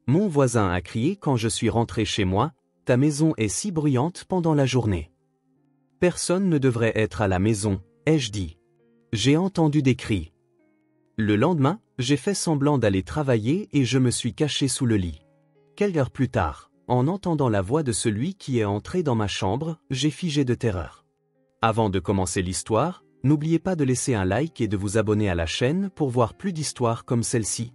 Mon voisin a crié quand je suis rentré chez moi, ta maison est si bruyante pendant la journée. Personne ne devrait être à la maison, ai-je dit. J'ai entendu des cris. Le lendemain, j'ai fait semblant d'aller travailler et je me suis caché sous le lit. Quelques heures plus tard, en entendant la voix de celui qui est entré dans ma chambre, j'ai figé de terreur. Avant de commencer l'histoire, n'oubliez pas de laisser un like et de vous abonner à la chaîne pour voir plus d'histoires comme celle-ci.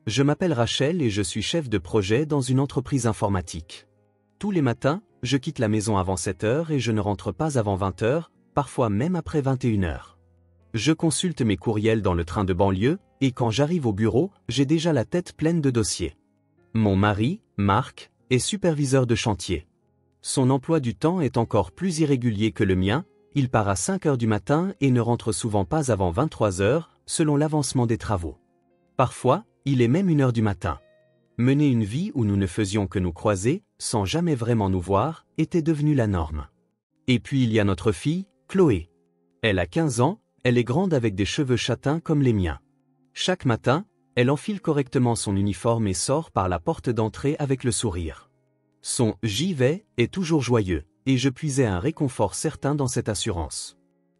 Je m'appelle Rachel et je suis chef de projet dans une entreprise informatique. Tous les matins, je quitte la maison avant 7 heures et je ne rentre pas avant 20 heures, parfois même après 21 heures. Je consulte mes courriels dans le train de banlieue, et quand j'arrive au bureau, j'ai déjà la tête pleine de dossiers. Mon mari, Marc, est superviseur de chantier. Son emploi du temps est encore plus irrégulier que le mien, il part à 5 heures du matin et ne rentre souvent pas avant 23 heures, selon l'avancement des travaux. Parfois, il est même 1 heure du matin. Mener une vie où nous ne faisions que nous croiser, sans jamais vraiment nous voir, était devenu la norme. Et puis il y a notre fille, Chloé. Elle a 15 ans, elle est grande avec des cheveux châtains comme les miens. Chaque matin, elle enfile correctement son uniforme et sort par la porte d'entrée avec le sourire. Son « j'y vais » est toujours joyeux, et je puisais un réconfort certain dans cette assurance.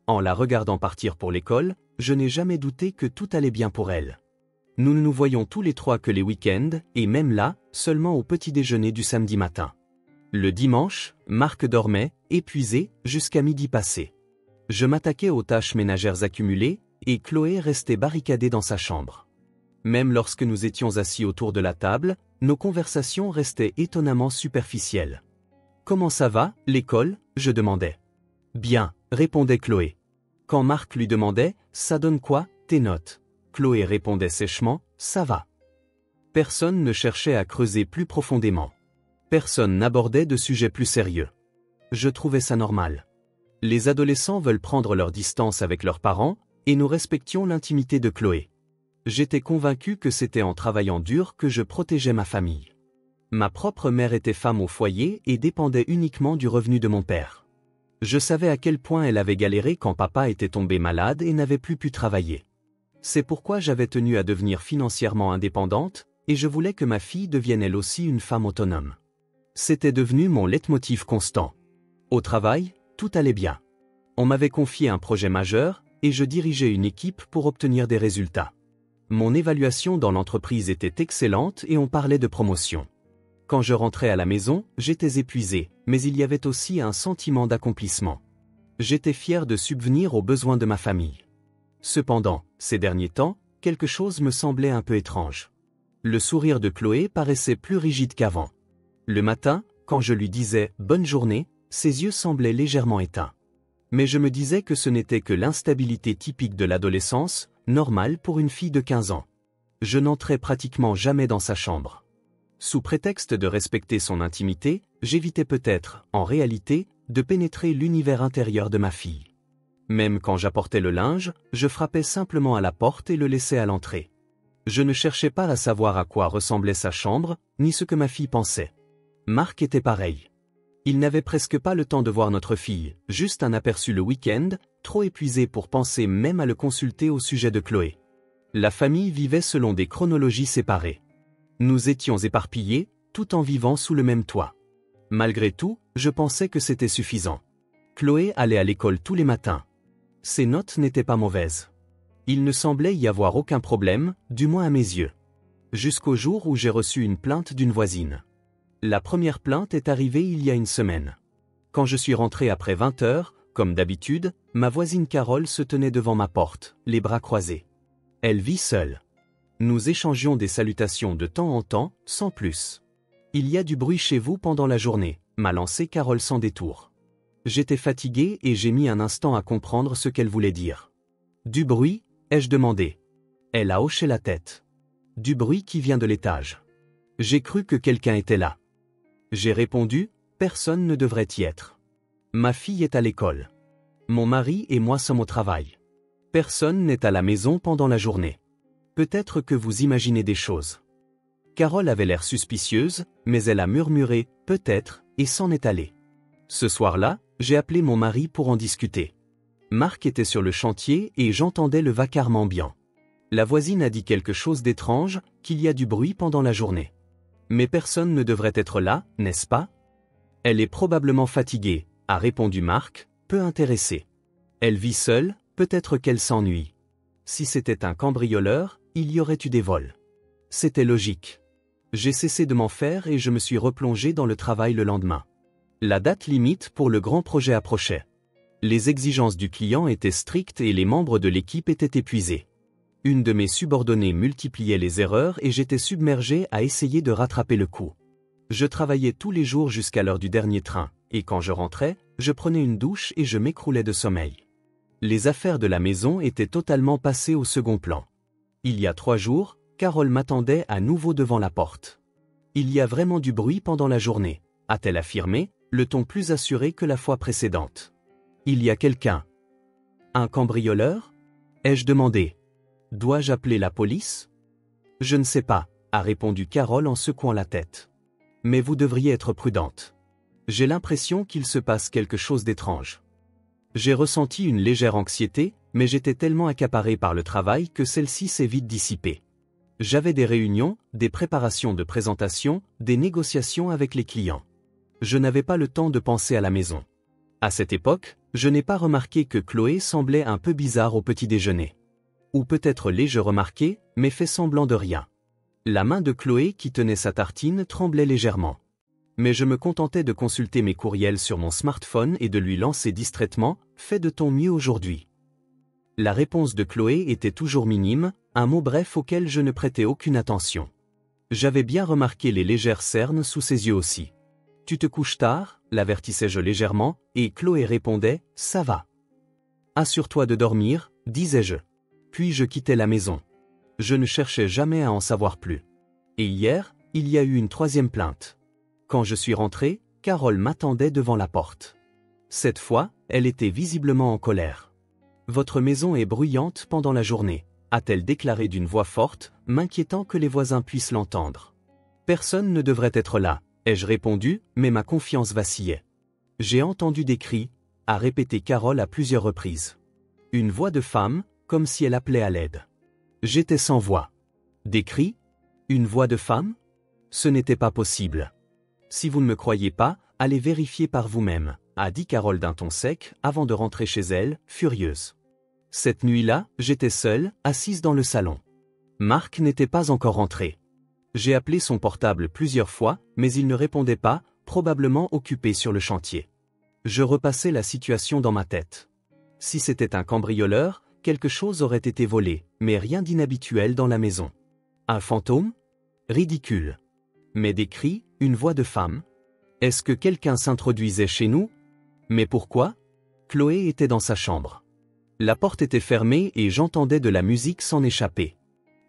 En la regardant partir pour l'école, je n'ai jamais douté que tout allait bien pour elle. Nous ne nous voyons tous les trois que les week-ends, et même là, seulement au petit déjeuner du samedi matin. Le dimanche, Marc dormait, épuisé, jusqu'à midi passé. Je m'attaquais aux tâches ménagères accumulées, et Chloé restait barricadée dans sa chambre. Même lorsque nous étions assis autour de la table, nos conversations restaient étonnamment superficielles. « Comment ça va, l'école ?» je demandais. « Bien », répondait Chloé. Quand Marc lui demandait « Ça donne quoi, tes notes ?» Chloé répondait sèchement « Ça va ». Personne ne cherchait à creuser plus profondément. Personne n'abordait de sujets plus sérieux. Je trouvais ça normal. Les adolescents veulent prendre leur distance avec leurs parents, et nous respections l'intimité de Chloé. J'étais convaincu que c'était en travaillant dur que je protégeais ma famille. Ma propre mère était femme au foyer et dépendait uniquement du revenu de mon père. Je savais à quel point elle avait galéré quand papa était tombé malade et n'avait plus pu travailler. C'est pourquoi j'avais tenu à devenir financièrement indépendante, et je voulais que ma fille devienne elle aussi une femme autonome. C'était devenu mon leitmotiv constant. Au travail, tout allait bien. On m'avait confié un projet majeur, et je dirigeais une équipe pour obtenir des résultats. Mon évaluation dans l'entreprise était excellente et on parlait de promotion. Quand je rentrais à la maison, j'étais épuisé, mais il y avait aussi un sentiment d'accomplissement. J'étais fier de subvenir aux besoins de ma famille. Cependant, ces derniers temps, quelque chose me semblait un peu étrange. Le sourire de Chloé paraissait plus rigide qu'avant. Le matin, quand je lui disais « bonne journée », ses yeux semblaient légèrement éteints. Mais je me disais que ce n'était que l'instabilité typique de l'adolescence, normale pour une fille de 15 ans. Je n'entrais pratiquement jamais dans sa chambre. Sous prétexte de respecter son intimité, j'évitais peut-être, en réalité, de pénétrer l'univers intérieur de ma fille. Même quand j'apportais le linge, je frappais simplement à la porte et le laissais à l'entrée. Je ne cherchais pas à savoir à quoi ressemblait sa chambre, ni ce que ma fille pensait. Marc était pareil. Il n'avait presque pas le temps de voir notre fille, juste un aperçu le week-end, trop épuisé pour penser même à le consulter au sujet de Chloé. La famille vivait selon des chronologies séparées. Nous étions éparpillés, tout en vivant sous le même toit. Malgré tout, je pensais que c'était suffisant. Chloé allait à l'école tous les matins. Ses notes n'étaient pas mauvaises. Il ne semblait y avoir aucun problème, du moins à mes yeux. Jusqu'au jour où j'ai reçu une plainte d'une voisine. La première plainte est arrivée il y a une semaine. Quand je suis rentré après 20 heures, comme d'habitude, ma voisine Carole se tenait devant ma porte, les bras croisés. Elle vit seule. Nous échangions des salutations de temps en temps, sans plus. « Il y a du bruit chez vous pendant la journée », m'a lancé Carole sans détour. J'étais fatigué et j'ai mis un instant à comprendre ce qu'elle voulait dire. « Du bruit ?» ai-je demandé. Elle a hoché la tête. « Du bruit qui vient de l'étage. » J'ai cru que quelqu'un était là. J'ai répondu, personne ne devrait y être. Ma fille est à l'école. Mon mari et moi sommes au travail. Personne n'est à la maison pendant la journée. Peut-être que vous imaginez des choses. Carole avait l'air suspicieuse, mais elle a murmuré « peut-être » et s'en est allée. Ce soir-là, j'ai appelé mon mari pour en discuter. Marc était sur le chantier et j'entendais le vacarme ambiant. La voisine a dit quelque chose d'étrange, qu'il y a du bruit pendant la journée. Mais personne ne devrait être là, n'est-ce pas? Elle est probablement fatiguée, a répondu Mark, peu intéressé. Elle vit seule, peut-être qu'elle s'ennuie. Si c'était un cambrioleur, il y aurait eu des vols. C'était logique. J'ai cessé de m'en faire et je me suis replongé dans le travail le lendemain. La date limite pour le grand projet approchait. Les exigences du client étaient strictes et les membres de l'équipe étaient épuisés. Une de mes subordonnées multipliait les erreurs et j'étais submergé à essayer de rattraper le coup. Je travaillais tous les jours jusqu'à l'heure du dernier train, et quand je rentrais, je prenais une douche et je m'écroulais de sommeil. Les affaires de la maison étaient totalement passées au second plan. Il y a 3 jours, Carole m'attendait à nouveau devant la porte. Il y a vraiment du bruit pendant la journée, a-t-elle affirmé, le ton plus assuré que la fois précédente. Il y a quelqu'un. Un cambrioleur? Ai-je demandé. Dois-je appeler la police? Je ne sais pas, a répondu Carole en secouant la tête. Mais vous devriez être prudente. J'ai l'impression qu'il se passe quelque chose d'étrange. J'ai ressenti une légère anxiété, mais j'étais tellement accaparé par le travail que celle-ci s'est vite dissipée. J'avais des réunions, des préparations de présentation, des négociations avec les clients. Je n'avais pas le temps de penser à la maison. À cette époque, je n'ai pas remarqué que Chloé semblait un peu bizarre au petit déjeuner. Ou peut-être l'ai-je remarqué, mais fait semblant de rien. La main de Chloé qui tenait sa tartine tremblait légèrement. Mais je me contentais de consulter mes courriels sur mon smartphone et de lui lancer distraitement « Fais de ton mieux aujourd'hui ». La réponse de Chloé était toujours minime, un mot bref auquel je ne prêtais aucune attention. J'avais bien remarqué les légères cernes sous ses yeux aussi. « Tu te couches tard ?» l'avertissais-je légèrement, et Chloé répondait « Ça va ». « Assure-toi de dormir », disais-je. Puis je quittais la maison. Je ne cherchais jamais à en savoir plus. Et hier, il y a eu une 3e plainte. Quand je suis rentré, Carole m'attendait devant la porte. Cette fois, elle était visiblement en colère. « Votre maison est bruyante pendant la journée », a-t-elle déclaré d'une voix forte, m'inquiétant que les voisins puissent l'entendre. « Personne ne devrait être là », ai-je répondu, mais ma confiance vacillait. « J'ai entendu des cris », a répété Carole à plusieurs reprises. Une voix de femme, comme si elle appelait à l'aide. J'étais sans voix. Des cris? Une voix de femme? Ce n'était pas possible. Si vous ne me croyez pas, allez vérifier par vous-même, a dit Carole d'un ton sec, avant de rentrer chez elle, furieuse. Cette nuit-là, j'étais seule, assise dans le salon. Mark n'était pas encore rentré. J'ai appelé son portable plusieurs fois, mais il ne répondait pas, probablement occupé sur le chantier. Je repassais la situation dans ma tête. Si c'était un cambrioleur, quelque chose aurait été volé, mais rien d'inhabituel dans la maison. Un fantôme? Ridicule. Mais des cris, une voix de femme? Est-ce que quelqu'un s'introduisait chez nous? Mais pourquoi? Chloé était dans sa chambre. La porte était fermée et j'entendais de la musique s'en échapper.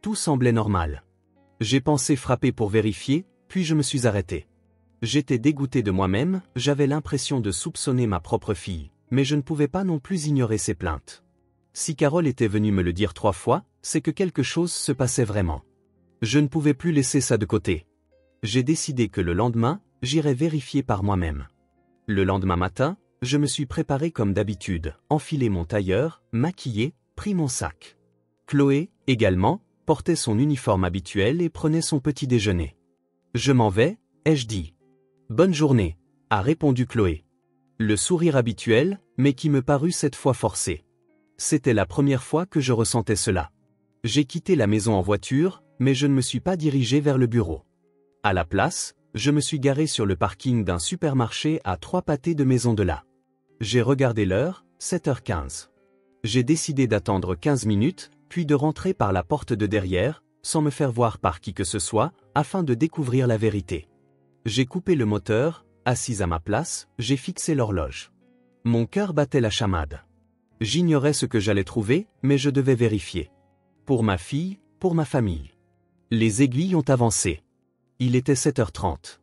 Tout semblait normal. J'ai pensé frapper pour vérifier, puis je me suis arrêté. J'étais dégoûté de moi-même, j'avais l'impression de soupçonner ma propre fille, mais je ne pouvais pas non plus ignorer ses plaintes. Si Carole était venue me le dire 3 fois, c'est que quelque chose se passait vraiment. Je ne pouvais plus laisser ça de côté. J'ai décidé que le lendemain, j'irais vérifier par moi-même. Le lendemain matin, je me suis préparé comme d'habitude, enfilé mon tailleur, maquillé, pris mon sac. Chloé, également, portait son uniforme habituel et prenait son petit déjeuner. Je m'en vais, ai-je dit. Bonne journée, a répondu Chloé. Le sourire habituel, mais qui me parut cette fois forcé. C'était la première fois que je ressentais cela. J'ai quitté la maison en voiture, mais je ne me suis pas dirigé vers le bureau. À la place, je me suis garé sur le parking d'un supermarché à 3 pâtés de maison de là. J'ai regardé l'heure, 7h15. J'ai décidé d'attendre 15 minutes, puis de rentrer par la porte de derrière, sans me faire voir par qui que ce soit, afin de découvrir la vérité. J'ai coupé le moteur, assis à ma place, j'ai fixé l'horloge. Mon cœur battait la chamade. J'ignorais ce que j'allais trouver, mais je devais vérifier. Pour ma fille, pour ma famille. Les aiguilles ont avancé. Il était 7h30.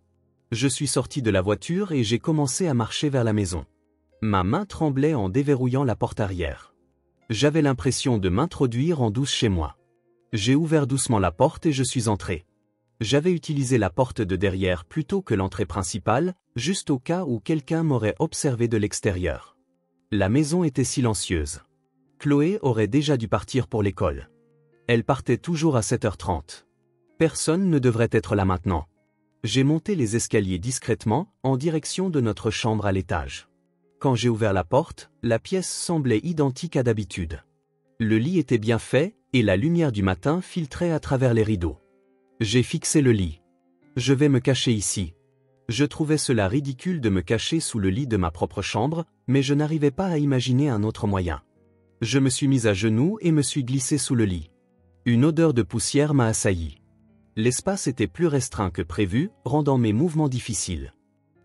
Je suis sorti de la voiture et j'ai commencé à marcher vers la maison. Ma main tremblait en déverrouillant la porte arrière. J'avais l'impression de m'introduire en douce chez moi. J'ai ouvert doucement la porte et je suis entré. J'avais utilisé la porte de derrière plutôt que l'entrée principale, juste au cas où quelqu'un m'aurait observé de l'extérieur. La maison était silencieuse. Chloé aurait déjà dû partir pour l'école. Elle partait toujours à 7h30. Personne ne devrait être là maintenant. J'ai monté les escaliers discrètement, en direction de notre chambre à l'étage. Quand j'ai ouvert la porte, la pièce semblait identique à d'habitude. Le lit était bien fait, et la lumière du matin filtrait à travers les rideaux. J'ai fixé le lit. Je vais me cacher ici. Je trouvais cela ridicule de me cacher sous le lit de ma propre chambre, mais je n'arrivais pas à imaginer un autre moyen. Je me suis mis à genoux et me suis glissé sous le lit. Une odeur de poussière m'a assailli. L'espace était plus restreint que prévu, rendant mes mouvements difficiles.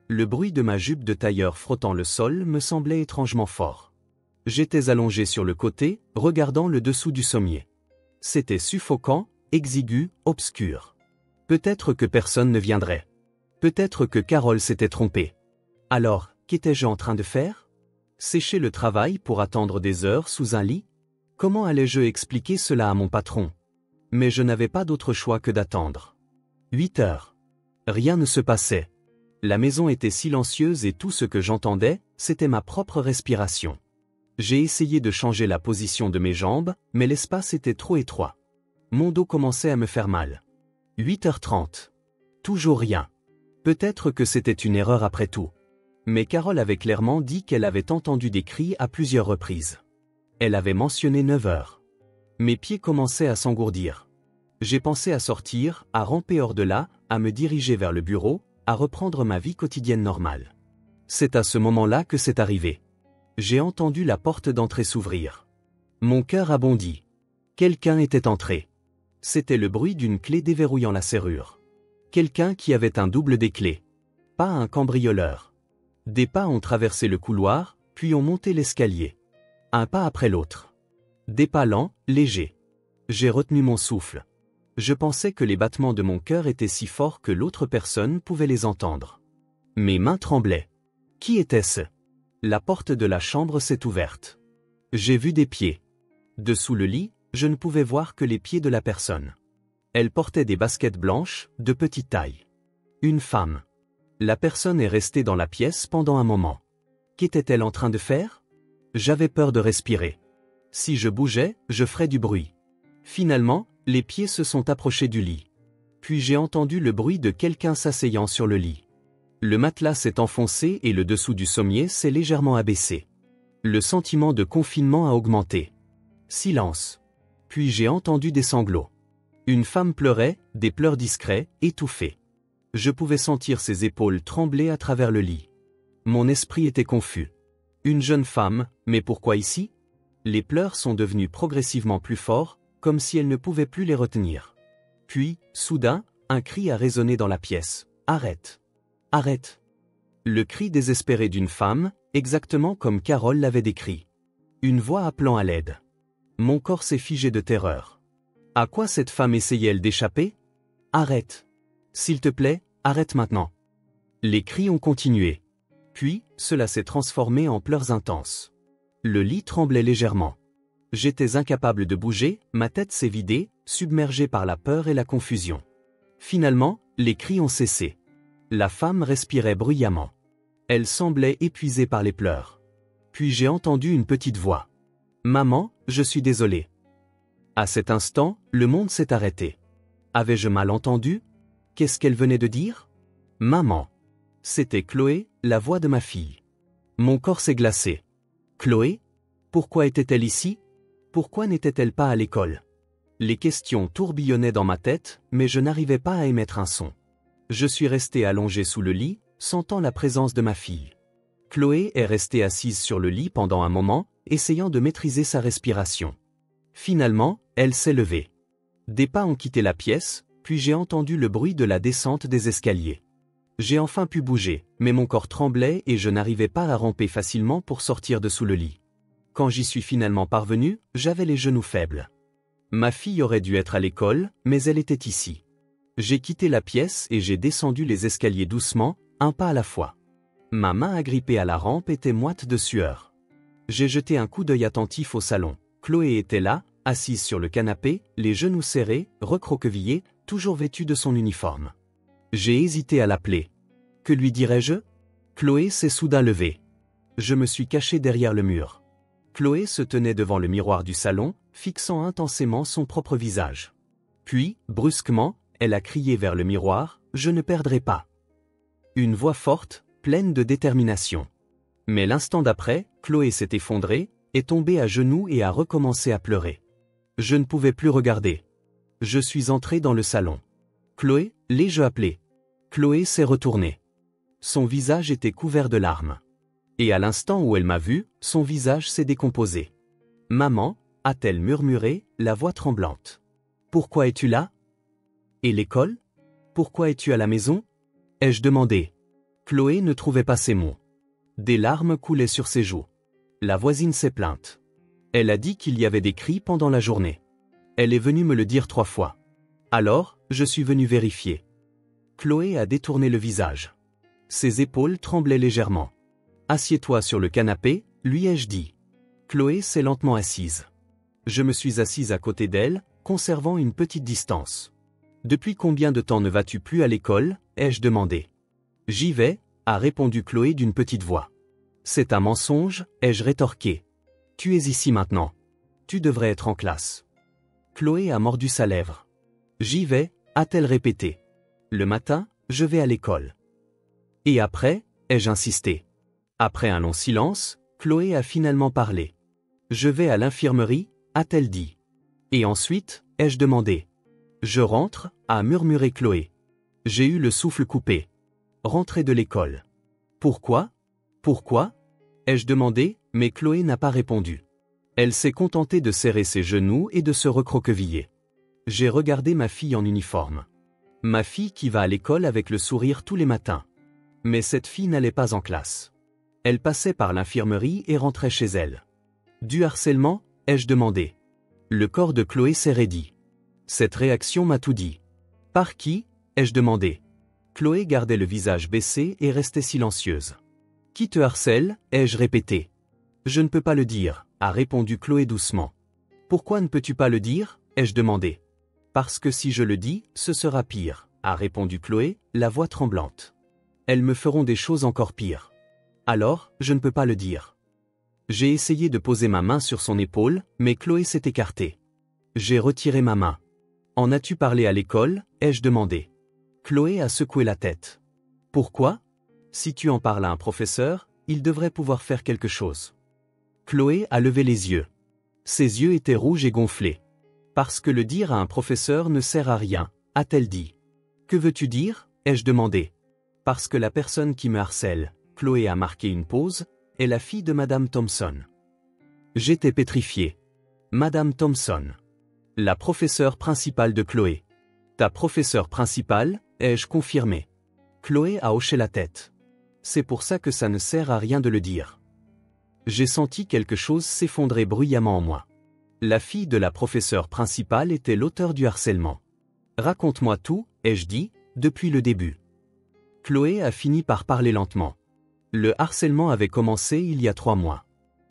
Le bruit de ma jupe de tailleur frottant le sol me semblait étrangement fort. J'étais allongé sur le côté, regardant le dessous du sommier. C'était suffocant, exigu, obscur. Peut-être que personne ne viendrait. Peut-être que Carole s'était trompée. Alors, qu'étais-je en train de faire? Sécher le travail pour attendre des heures sous un lit? Comment allais-je expliquer cela à mon patron? Mais je n'avais pas d'autre choix que d'attendre. 8 heures. Rien ne se passait. La maison était silencieuse et tout ce que j'entendais, c'était ma propre respiration. J'ai essayé de changer la position de mes jambes, mais l'espace était trop étroit. Mon dos commençait à me faire mal. 8h30. Toujours rien. Peut-être que c'était une erreur après tout. Mais Carole avait clairement dit qu'elle avait entendu des cris à plusieurs reprises. Elle avait mentionné 9 heures. Mes pieds commençaient à s'engourdir. J'ai pensé à sortir, à ramper hors de là, à me diriger vers le bureau, à reprendre ma vie quotidienne normale. C'est à ce moment-là que c'est arrivé. J'ai entendu la porte d'entrée s'ouvrir. Mon cœur a bondi. Quelqu'un était entré. C'était le bruit d'une clé déverrouillant la serrure. Quelqu'un qui avait un double des clés. Pas un cambrioleur. Des pas ont traversé le couloir, puis ont monté l'escalier. Un pas après l'autre. Des pas lents, légers. J'ai retenu mon souffle. Je pensais que les battements de mon cœur étaient si forts que l'autre personne pouvait les entendre. Mes mains tremblaient. Qui était-ce? La porte de la chambre s'est ouverte. J'ai vu des pieds. Dessous le lit, je ne pouvais voir que les pieds de la personne. Elle portait des baskets blanches, de petite taille. Une femme. La personne est restée dans la pièce pendant un moment. Qu'était-elle en train de faire? J'avais peur de respirer. Si je bougeais, je ferais du bruit. Finalement, les pieds se sont approchés du lit. Puis j'ai entendu le bruit de quelqu'un s'asseyant sur le lit. Le matelas s'est enfoncé et le dessous du sommier s'est légèrement abaissé. Le sentiment de confinement a augmenté. Silence. Puis j'ai entendu des sanglots. Une femme pleurait, des pleurs discrets, étouffés. Je pouvais sentir ses épaules trembler à travers le lit. Mon esprit était confus. Une jeune femme, mais pourquoi ici? Les pleurs sont devenus progressivement plus forts, comme si elle ne pouvait plus les retenir. Puis, soudain, un cri a résonné dans la pièce. « Arrête! Arrête !» Le cri désespéré d'une femme, exactement comme Carole l'avait décrit. Une voix appelant à l'aide. Mon corps s'est figé de terreur. À quoi cette femme essayait-elle d'échapper? Arrête! S'il te plaît, arrête maintenant. Les cris ont continué. Puis, cela s'est transformé en pleurs intenses. Le lit tremblait légèrement. J'étais incapable de bouger, ma tête s'est vidée, submergée par la peur et la confusion. Finalement, les cris ont cessé. La femme respirait bruyamment. Elle semblait épuisée par les pleurs. Puis j'ai entendu une petite voix. « Maman, je suis désolée. » À cet instant, le monde s'est arrêté. Avais-je mal entendu? Qu'est-ce qu'elle venait de dire? Maman. C'était Chloé, la voix de ma fille. Mon corps s'est glacé. Chloé? Pourquoi était-elle ici? Pourquoi n'était-elle pas à l'école? Les questions tourbillonnaient dans ma tête, mais je n'arrivais pas à émettre un son. Je suis resté allongé sous le lit, sentant la présence de ma fille. Chloé est restée assise sur le lit pendant un moment, essayant de maîtriser sa respiration. Finalement, elle s'est levée. Des pas ont quitté la pièce, puis j'ai entendu le bruit de la descente des escaliers. J'ai enfin pu bouger, mais mon corps tremblait et je n'arrivais pas à ramper facilement pour sortir de sous le lit. Quand j'y suis finalement parvenu, j'avais les genoux faibles. Ma fille aurait dû être à l'école, mais elle était ici. J'ai quitté la pièce et j'ai descendu les escaliers doucement, un pas à la fois. Ma main agrippée à la rampe était moite de sueur. J'ai jeté un coup d'œil attentif au salon. Chloé était là, assise sur le canapé, les genoux serrés, recroquevillée, toujours vêtue de son uniforme. J'ai hésité à l'appeler. Que lui dirais-je? Chloé s'est soudain levée. Je me suis caché derrière le mur. Chloé se tenait devant le miroir du salon, fixant intensément son propre visage. Puis, brusquement, elle a crié vers le miroir, je ne perdrai pas. Une voix forte, pleine de détermination. Mais l'instant d'après, Chloé s'est effondrée, est tombée à genoux et a recommencé à pleurer. Je ne pouvais plus regarder. Je suis entré dans le salon. Chloé, l'ai-je appelée? Chloé s'est retournée. Son visage était couvert de larmes. Et à l'instant où elle m'a vu, son visage s'est décomposé. Maman, a-t-elle murmuré, la voix tremblante. Pourquoi es-tu là? Et l'école? Pourquoi es-tu à la maison? Ai-je demandé. Chloé ne trouvait pas ses mots. Des larmes coulaient sur ses joues. La voisine s'est plainte. Elle a dit qu'il y avait des cris pendant la journée. Elle est venue me le dire 3 fois. Alors, je suis venu vérifier. Chloé a détourné le visage. Ses épaules tremblaient légèrement. Assieds-toi sur le canapé, lui ai-je dit. Chloé s'est lentement assise. Je me suis assise à côté d'elle, conservant une petite distance. Depuis combien de temps ne vas-tu plus à l'école? Ai-je demandé. J'y vais, a répondu Chloé d'une petite voix. C'est un mensonge, ai-je rétorqué. Tu es ici maintenant. Tu devrais être en classe. Chloé a mordu sa lèvre. J'y vais, a-t-elle répété. Le matin, je vais à l'école. Et après, ai-je insisté. Après un long silence, Chloé a finalement parlé. Je vais à l'infirmerie, a-t-elle dit. Et ensuite, ai-je demandé. Je rentre, a murmuré Chloé. J'ai eu le souffle coupé. Rentrer de l'école. Pourquoi? Pourquoi? Ai-je demandé, mais Chloé n'a pas répondu. Elle s'est contentée de serrer ses genoux et de se recroqueviller. J'ai regardé ma fille en uniforme. Ma fille qui va à l'école avec le sourire tous les matins. Mais cette fille n'allait pas en classe. Elle passait par l'infirmerie et rentrait chez elle. Du harcèlement, ai-je demandé. Le corps de Chloé s'est raidi. Cette réaction m'a tout dit. Par qui? Ai-je demandé. Chloé gardait le visage baissé et restait silencieuse. Qui te harcèle? Ai-je répété. Je ne peux pas le dire, a répondu Chloé doucement. Pourquoi ne peux-tu pas le dire? Ai-je demandé. Parce que si je le dis, ce sera pire, a répondu Chloé, la voix tremblante. Elles me feront des choses encore pires. Alors, je ne peux pas le dire. J'ai essayé de poser ma main sur son épaule, mais Chloé s'est écartée. J'ai retiré ma main. En as-tu parlé à l'école? Ai-je demandé. Chloé a secoué la tête. Pourquoi? Si tu en parles à un professeur, il devrait pouvoir faire quelque chose. Chloé a levé les yeux. Ses yeux étaient rouges et gonflés. Parce que le dire à un professeur ne sert à rien, a-t-elle dit. Que veux-tu dire? Ai-je demandé. Parce que la personne qui me harcèle, Chloé a marqué une pause, est la fille de Madame Thompson. J'étais pétrifié. Madame Thompson. La professeure principale de Chloé. Ta professeure principale, ai-je confirmé. Chloé a hoché la tête. C'est pour ça que ça ne sert à rien de le dire. J'ai senti quelque chose s'effondrer bruyamment en moi. La fille de la professeure principale était l'auteur du harcèlement. Raconte-moi tout, ai-je dit, depuis le début. Chloé a fini par parler lentement. Le harcèlement avait commencé il y a 3 mois.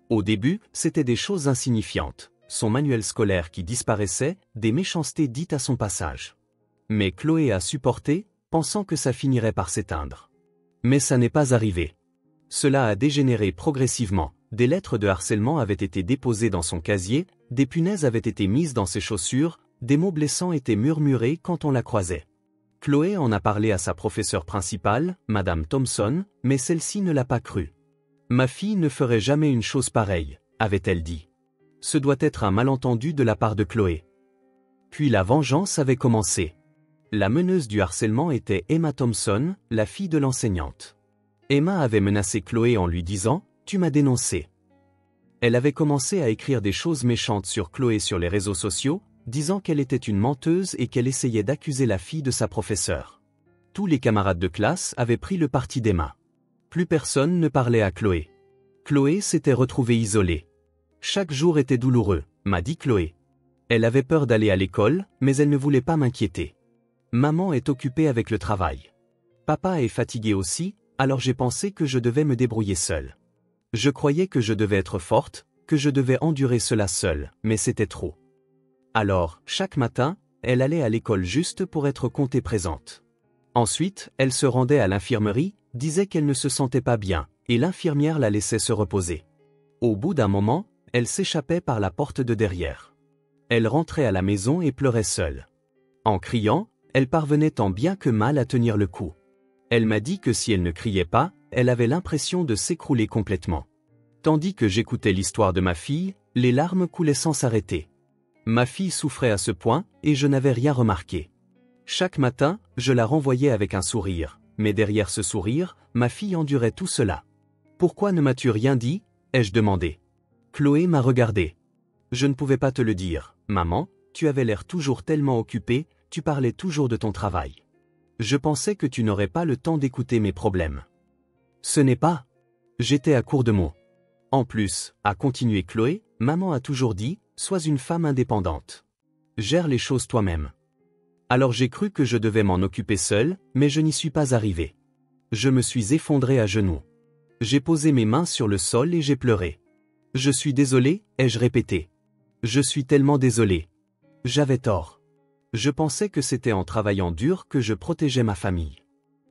Au début, c'était des choses insignifiantes, son manuel scolaire qui disparaissait, des méchancetés dites à son passage. Mais Chloé a supporté, pensant que ça finirait par s'éteindre. Mais ça n'est pas arrivé. Cela a dégénéré progressivement, des lettres de harcèlement avaient été déposées dans son casier, des punaises avaient été mises dans ses chaussures, des mots blessants étaient murmurés quand on la croisait. Chloé en a parlé à sa professeure principale, Madame Thompson, mais celle-ci ne l'a pas cru. Ma fille ne ferait jamais une chose pareille, avait-elle dit. Ce doit être un malentendu de la part de Chloé. Puis la vengeance avait commencé. La meneuse du harcèlement était Emma Thompson, la fille de l'enseignante. Emma avait menacé Chloé en lui disant « Tu m'as dénoncé ». Elle avait commencé à écrire des choses méchantes sur Chloé sur les réseaux sociaux, disant qu'elle était une menteuse et qu'elle essayait d'accuser la fille de sa professeure. Tous les camarades de classe avaient pris le parti d'Emma. Plus personne ne parlait à Chloé. Chloé s'était retrouvée isolée. Chaque jour était douloureux, m'a dit Chloé. Elle avait peur d'aller à l'école, mais elle ne voulait pas m'inquiéter. Maman est occupée avec le travail. Papa est fatigué aussi, alors j'ai pensé que je devais me débrouiller seule. Je croyais que je devais être forte, que je devais endurer cela seule, mais c'était trop. Alors, chaque matin, elle allait à l'école juste pour être comptée présente. Ensuite, elle se rendait à l'infirmerie, disait qu'elle ne se sentait pas bien, et l'infirmière la laissait se reposer. Au bout d'un moment, elle s'échappait par la porte de derrière. Elle rentrait à la maison et pleurait seule. En criant, Elle parvenait tant bien que mal à tenir le coup. Elle m'a dit que si elle ne criait pas, elle avait l'impression de s'écrouler complètement. Tandis que j'écoutais l'histoire de ma fille, les larmes coulaient sans s'arrêter. Ma fille souffrait à ce point, et je n'avais rien remarqué. Chaque matin, je la renvoyais avec un sourire, mais derrière ce sourire, ma fille endurait tout cela. « Pourquoi ne m'as-tu rien dit ?» ai-je demandé. Chloé m'a regardé. « Je ne pouvais pas te le dire, maman, tu avais l'air toujours tellement occupée, tu parlais toujours de ton travail. Je pensais que tu n'aurais pas le temps d'écouter mes problèmes. » Ce n'est pas. J'étais à court de mots. En plus, a continué Chloé, maman a toujours dit, sois une femme indépendante. Gère les choses toi-même. Alors j'ai cru que je devais m'en occuper seule, mais je n'y suis pas arrivé. Je me suis effondré à genoux. J'ai posé mes mains sur le sol et j'ai pleuré. Je suis désolé, ai-je répété. Je suis tellement désolé. J'avais tort. Je pensais que c'était en travaillant dur que je protégeais ma famille.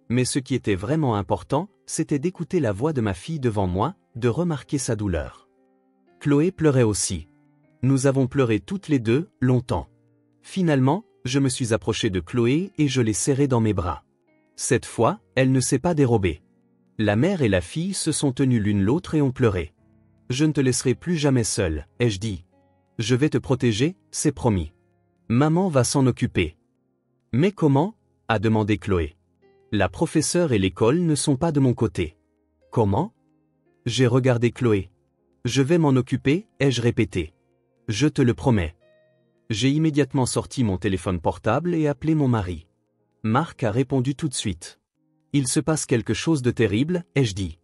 Mais ce qui était vraiment important, c'était d'écouter la voix de ma fille devant moi, de remarquer sa douleur. Chloé pleurait aussi. Nous avons pleuré toutes les deux, longtemps. Finalement, je me suis approché de Chloé et je l'ai serrée dans mes bras. Cette fois, elle ne s'est pas dérobée. La mère et la fille se sont tenues l'une l'autre et ont pleuré. Je ne te laisserai plus jamais seule, ai-je dit. Je vais te protéger, c'est promis. Maman va s'en occuper. Mais comment ? A demandé Chloé. La professeure et l'école ne sont pas de mon côté. Comment ? J'ai regardé Chloé. Je vais m'en occuper, ai-je répété. Je te le promets. J'ai immédiatement sorti mon téléphone portable et appelé mon mari. Marc a répondu tout de suite. Il se passe quelque chose de terrible, ai-je dit.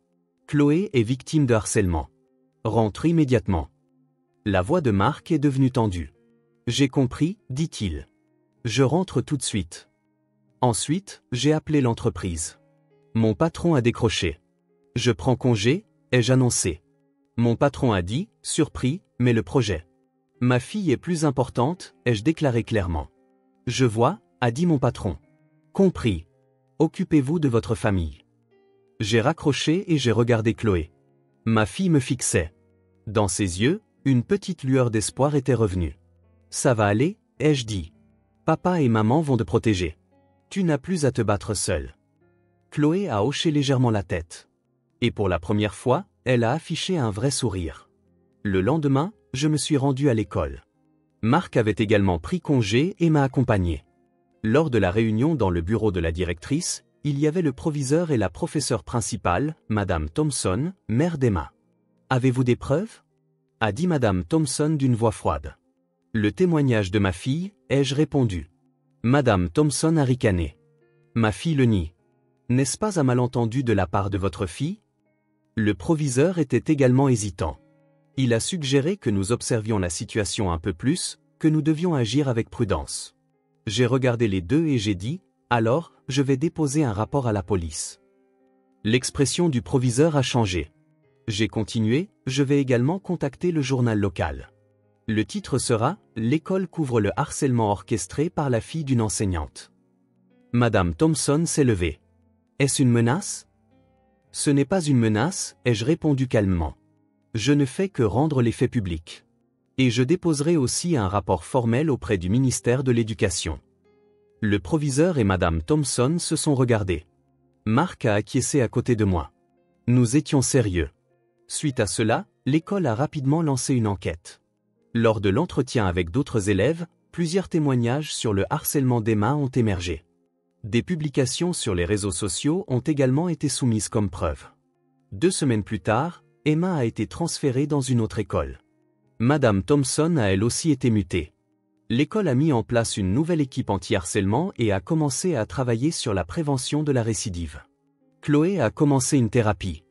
Chloé est victime de harcèlement. Rentre immédiatement. La voix de Marc est devenue tendue. J'ai compris, dit-il. Je rentre tout de suite. Ensuite, j'ai appelé l'entreprise. Mon patron a décroché. Je prends congé, ai-je annoncé. Mon patron a dit, surpris, mais le projet. Ma fille est plus importante, ai-je déclaré clairement. Je vois, a dit mon patron. Compris. Occupez-vous de votre famille. J'ai raccroché et j'ai regardé Chloé. Ma fille me fixait. Dans ses yeux, une petite lueur d'espoir était revenue. Ça va aller, ai-je dit. Papa et maman vont te protéger. Tu n'as plus à te battre seule. Chloé a hoché légèrement la tête. Et pour la première fois, elle a affiché un vrai sourire. Le lendemain, je me suis rendu à l'école. Marc avait également pris congé et m'a accompagné. Lors de la réunion dans le bureau de la directrice, il y avait le proviseur et la professeure principale, Madame Thompson, mère d'Emma. « Avez-vous des preuves ?» a dit Madame Thompson d'une voix froide. « Le témoignage de ma fille, ai-je répondu. Madame Thompson a ricané. « Ma fille le nie. N'est-ce pas un malentendu de la part de votre fille ?» Le proviseur était également hésitant. Il a suggéré que nous observions la situation un peu plus, que nous devions agir avec prudence. J'ai regardé les deux et j'ai dit, alors, je vais déposer un rapport à la police. L'expression du proviseur a changé. J'ai continué, je vais également contacter le journal local. Le titre sera « L'école couvre le harcèlement orchestré par la fille d'une enseignante ». Madame Thompson s'est levée. Est-ce une menace ? Ce n'est pas une menace, ai-je répondu calmement. Je ne fais que rendre les faits publics. Et je déposerai aussi un rapport formel auprès du ministère de l'Éducation. Le proviseur et Madame Thompson se sont regardés. Marc a acquiescé à côté de moi. Nous étions sérieux. Suite à cela, l'école a rapidement lancé une enquête. Lors de l'entretien avec d'autres élèves, plusieurs témoignages sur le harcèlement d'Emma ont émergé. Des publications sur les réseaux sociaux ont également été soumises comme preuve. 2 semaines plus tard, Emma a été transférée dans une autre école. Madame Thompson a elle aussi été mutée. L'école a mis en place une nouvelle équipe anti-harcèlement et a commencé à travailler sur la prévention de la récidive. Chloé a commencé une thérapie.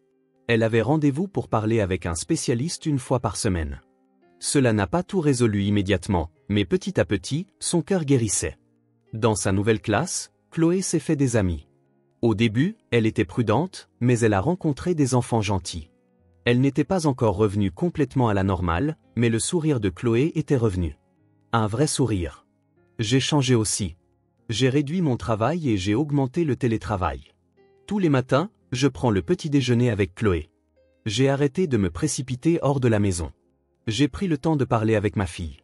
Elle avait rendez-vous pour parler avec un spécialiste 1 fois par semaine. Cela n'a pas tout résolu immédiatement, mais petit à petit, son cœur guérissait. Dans sa nouvelle classe, Chloé s'est fait des amis. Au début, elle était prudente, mais elle a rencontré des enfants gentils. Elle n'était pas encore revenue complètement à la normale, mais le sourire de Chloé était revenu. Un vrai sourire. J'ai changé aussi. J'ai réduit mon travail et j'ai augmenté le télétravail. Tous les matins, je prends le petit déjeuner avec Chloé. J'ai arrêté de me précipiter hors de la maison. J'ai pris le temps de parler avec ma fille.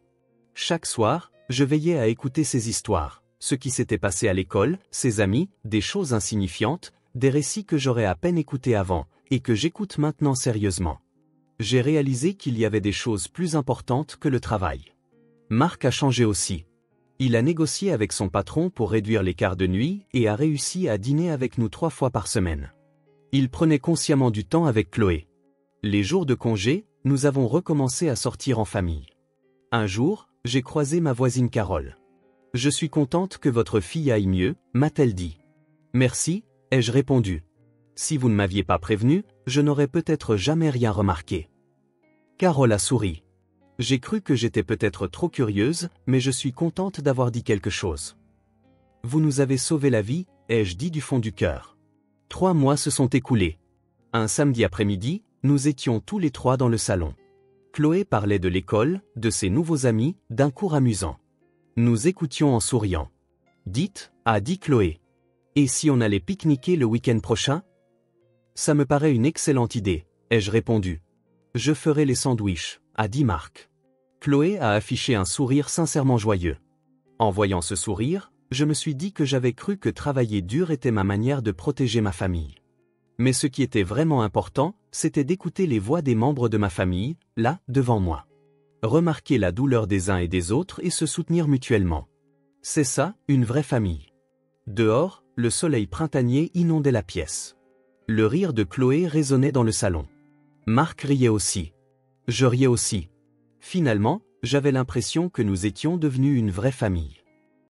Chaque soir, je veillais à écouter ses histoires. ce qui s'était passé à l'école, ses amis, des choses insignifiantes, des récits que j'aurais à peine écoutés avant, et que j'écoute maintenant sérieusement. J'ai réalisé qu'il y avait des choses plus importantes que le travail. Marc a changé aussi. Il a négocié avec son patron pour réduire les quarts de nuit et a réussi à dîner avec nous 3 fois par semaine. Il prenait consciemment du temps avec Chloé. Les jours de congé, nous avons recommencé à sortir en famille. Un jour, j'ai croisé ma voisine Carole. « Je suis contente que votre fille aille mieux », m'a-t-elle dit. « Merci », ai-je répondu. « Si vous ne m'aviez pas prévenu, je n'aurais peut-être jamais rien remarqué. » Carole a souri. J'ai cru que j'étais peut-être trop curieuse, mais je suis contente d'avoir dit quelque chose. « Vous nous avez sauvé la vie », ai-je dit du fond du cœur. 3 mois se sont écoulés. Un samedi après-midi, nous étions tous les 3 dans le salon. Chloé parlait de l'école, de ses nouveaux amis, d'un cours amusant. Nous écoutions en souriant. « Dites », a dit Chloé. « Et si on allait pique-niquer le week-end prochain ?»« Ça me paraît une excellente idée », ai-je répondu. « Je ferai les sandwichs », a dit Marc. Chloé a affiché un sourire sincèrement joyeux. En voyant ce sourire, je me suis dit que j'avais cru que travailler dur était ma manière de protéger ma famille. Mais ce qui était vraiment important, c'était d'écouter les voix des membres de ma famille, là, devant moi. Remarquer la douleur des uns et des autres et se soutenir mutuellement. C'est ça, une vraie famille. Dehors, le soleil printanier inondait la pièce. Le rire de Chloé résonnait dans le salon. Marc riait aussi. Je riais aussi. Finalement, j'avais l'impression que nous étions devenus une vraie famille.